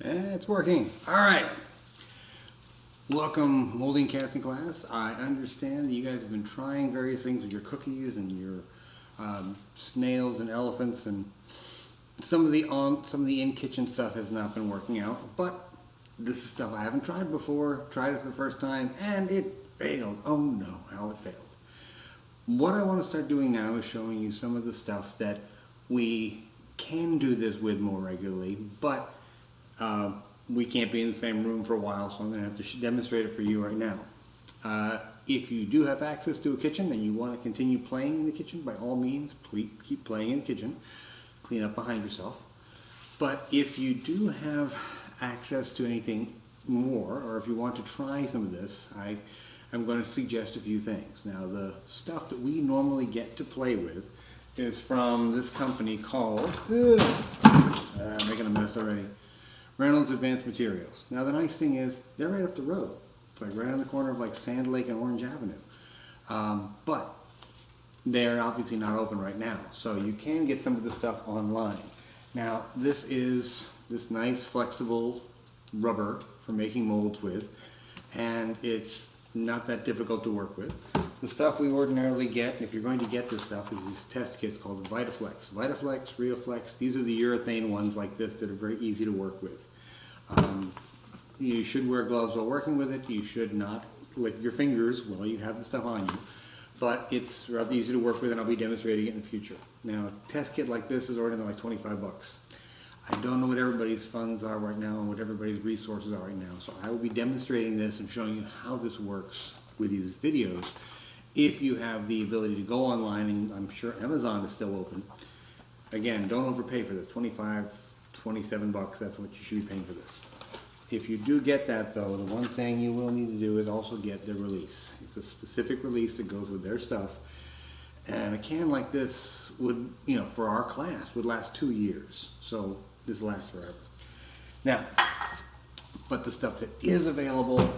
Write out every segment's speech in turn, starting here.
It's working. All right. Welcome, molding casting class. I understand that you guys have been trying various things with your cookies and your snails and elephants, and some of the in-kitchen stuff has not been working out. But this is stuff I haven't tried before. Tried it for the first time, and it failed. Oh no, how it failed. What I want to start doing now is showing you some of the stuff that we can do this with more regularly, but we can't be in the same room for a while, so I'm going to have to demonstrate it for you right now. If you do have access to a kitchen and you want to continue playing in the kitchen, by all means, please keep playing in the kitchen. Clean up behind yourself. But if you do have access to anything more, or if you want to try some of this, I'm going to suggest a few things. Now, the stuff that we normally get to play with is from this company called, I'm making a mess already, Reynolds Advanced Materials. Now, the nice thing is, they're right up the road. It's like right on the corner of like Sand Lake and Orange Avenue. But they're obviously not open right now, so you can get some of the stuff online. Now, this is this nice flexible rubber for making molds with, and it's not that difficult to work with. The stuff we ordinarily get, if you're going to get this stuff, is these test kits called Vitaflex. Vitaflex, Rioflex, these are the urethane ones like this that are very easy to work with. You should wear gloves while working with it. You should not lick your fingers while you have the stuff on you. But it's rather easy to work with, and I'll be demonstrating it in the future. Now, a test kit like this is ordinarily like 25 bucks. I don't know what everybody's funds are right now and what everybody's resources are right now, so I will be demonstrating this and showing you how this works with these videos. If you have the ability to go online, and I'm sure Amazon is still open. Again, don't overpay for this. 25, 27 bucks, that's what you should be paying for this. If you do get that though, the one thing you will need to do is also get the release. It's a specific release that goes with their stuff. And a can like this would, for our class, would last 2 years. So this lasts forever. Now, but the stuff that is available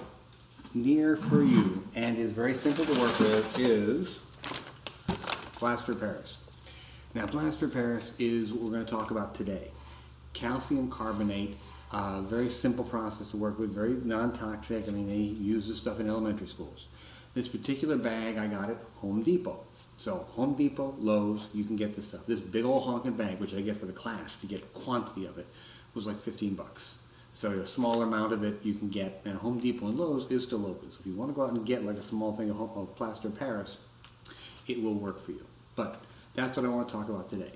near for you and is very simple to work with is plaster Paris. Now, plaster Paris is what we're going to talk about today. Calcium carbonate, very simple process to work with, very non-toxic. I mean, they use this stuff in elementary schools. This particular bag I got at Home Depot. So Home Depot, Lowe's, you can get this stuff. This big old honking bag, which I get for the class to get quantity of it, was like 15 bucks. So a smaller amount of it you can get, and Home Depot and Lowe's is still open. So if you want to go out and get like a small thing of plaster Paris, it will work for you. But that's what I want to talk about today.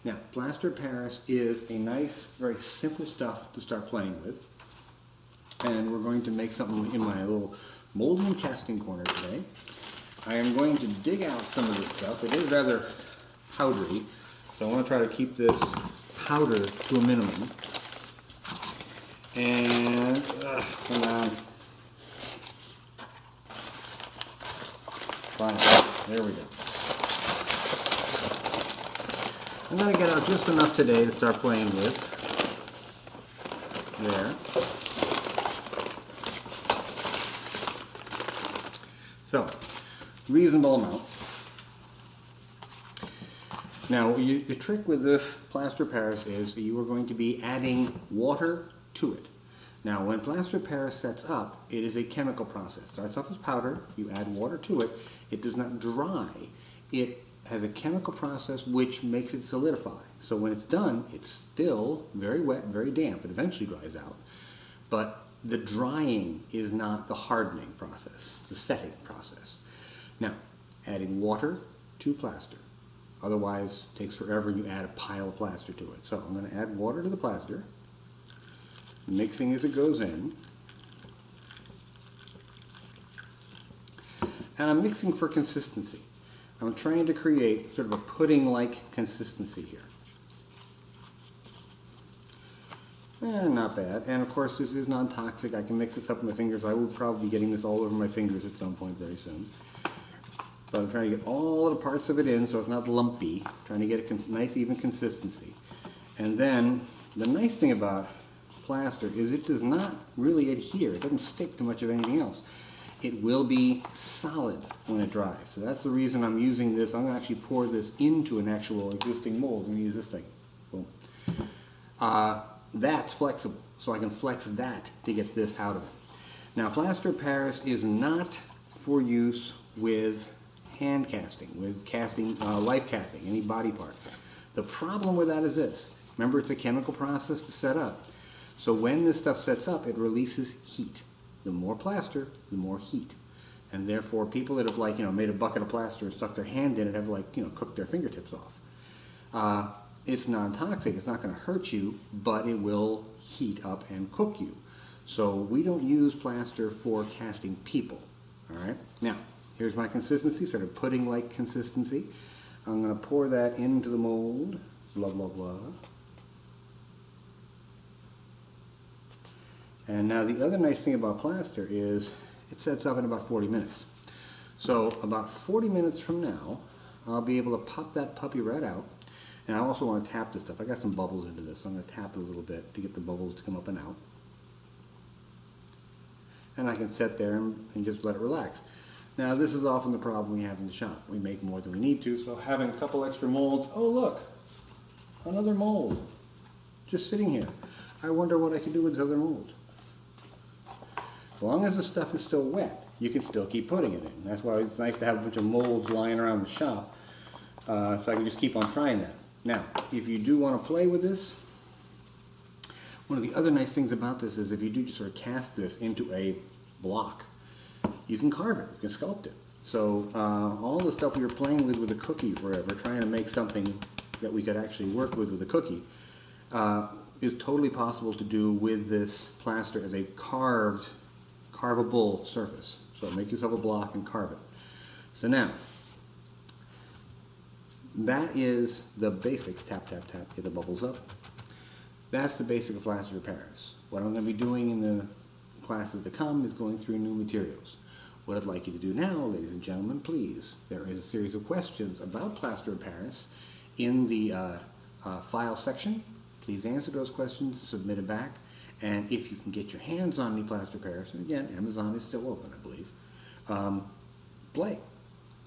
Now, plaster Paris is a nice, very simple stuff to start playing with. And we're going to make something in my little molding and casting corner today. I am going to dig out some of this stuff. It is rather powdery, so I want to try to keep this powder to a minimum. And, come on. Fine, there we go. I'm going to get out just enough today to start playing with. There. So, reasonable amount. Now, the trick with the plaster Paris is that you are going to be adding water to it. Now, when plaster Paris sets up, it is a chemical process. It starts off as powder, you add water to it, it does not dry. It has a chemical process which makes it solidify. So when it's done, it's still very wet, very damp. It eventually dries out. But the drying is not the hardening process, the setting process. Now, adding water to plaster. Otherwise, it takes forever and you add a pile of plaster to it. So I'm going to add water to the plaster, mixing as it goes in. And I'm mixing for consistency. I'm trying to create sort of a pudding-like consistency here. Not bad. And of course, this is non-toxic. I can mix this up with my fingers. I will probably be getting this all over my fingers at some point very soon. But I'm trying to get all of the parts of it in so it's not lumpy. I'm trying to get a nice, even consistency. And then, the nice thing about plaster is it does not really adhere. It doesn't stick to much of anything else. It will be solid when it dries. So that's the reason I'm using this. I'm going to actually pour this into an actual existing mold. I'm going to use this thing. Boom. that's flexible, so I can flex that to get this out of it. Now, plaster of Paris is not for use with hand casting, with casting, life casting, any body part. The problem with that is this. Remember, it's a chemical process to set up. So when this stuff sets up, it releases heat. The more plaster, the more heat. And therefore, people that have made a bucket of plaster and stuck their hand in it have cooked their fingertips off. It's non-toxic. It's not going to hurt you, but it will heat up and cook you. So we don't use plaster for casting people. All right. Now, here's my consistency, sort of pudding-like consistency. I'm going to pour that into the mold. Blah, blah, blah. And now the other nice thing about plaster is it sets up in about 40 minutes. So about 40 minutes from now, I'll be able to pop that puppy right out. And I also want to tap this stuff. I got some bubbles into this, so I'm going to tap it a little bit to get the bubbles to come up and out. And I can sit there and just let it relax. Now, this is often the problem we have in the shop. We make more than we need to, so having a couple extra molds. Oh, look, another mold just sitting here. I wonder what I can do with this other mold. As long as the stuff is still wet, you can still keep putting it in. That's why it's nice to have a bunch of molds lying around the shop, so I can just keep on trying that. Now, if you do want to play with this, one of the other nice things about this is if you do just sort of cast this into a block, you can carve it, you can sculpt it. So all the stuff we were playing with a cookie forever, trying to make something that we could actually work with a cookie, is totally possible to do with this plaster as a carvable surface. So make yourself a block and carve it. So now, that is the basics. Tap, tap, tap, get the bubbles up. That's the basic of plaster of Paris. What I'm going to be doing in the classes to come is going through new materials. What I'd like you to do now, ladies and gentlemen, please, there is a series of questions about plaster of Paris in the file section. Please answer those questions, submit it back, and if you can get your hands on any plaster of Paris, and again, Amazon is still open, I believe, play.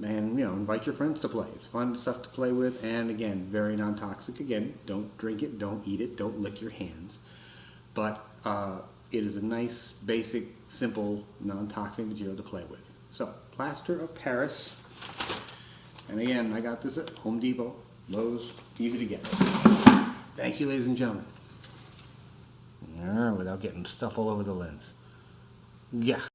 And, invite your friends to play. It's fun stuff to play with, and again, very non-toxic. Again, don't drink it, don't eat it, don't lick your hands. But it is a nice, basic, simple, non-toxic material to play with. So, plaster of Paris. And again, I got this at Home Depot, Lowe's, easy to get. Thank you, ladies and gentlemen. Without getting stuff all over the lens. Yeah.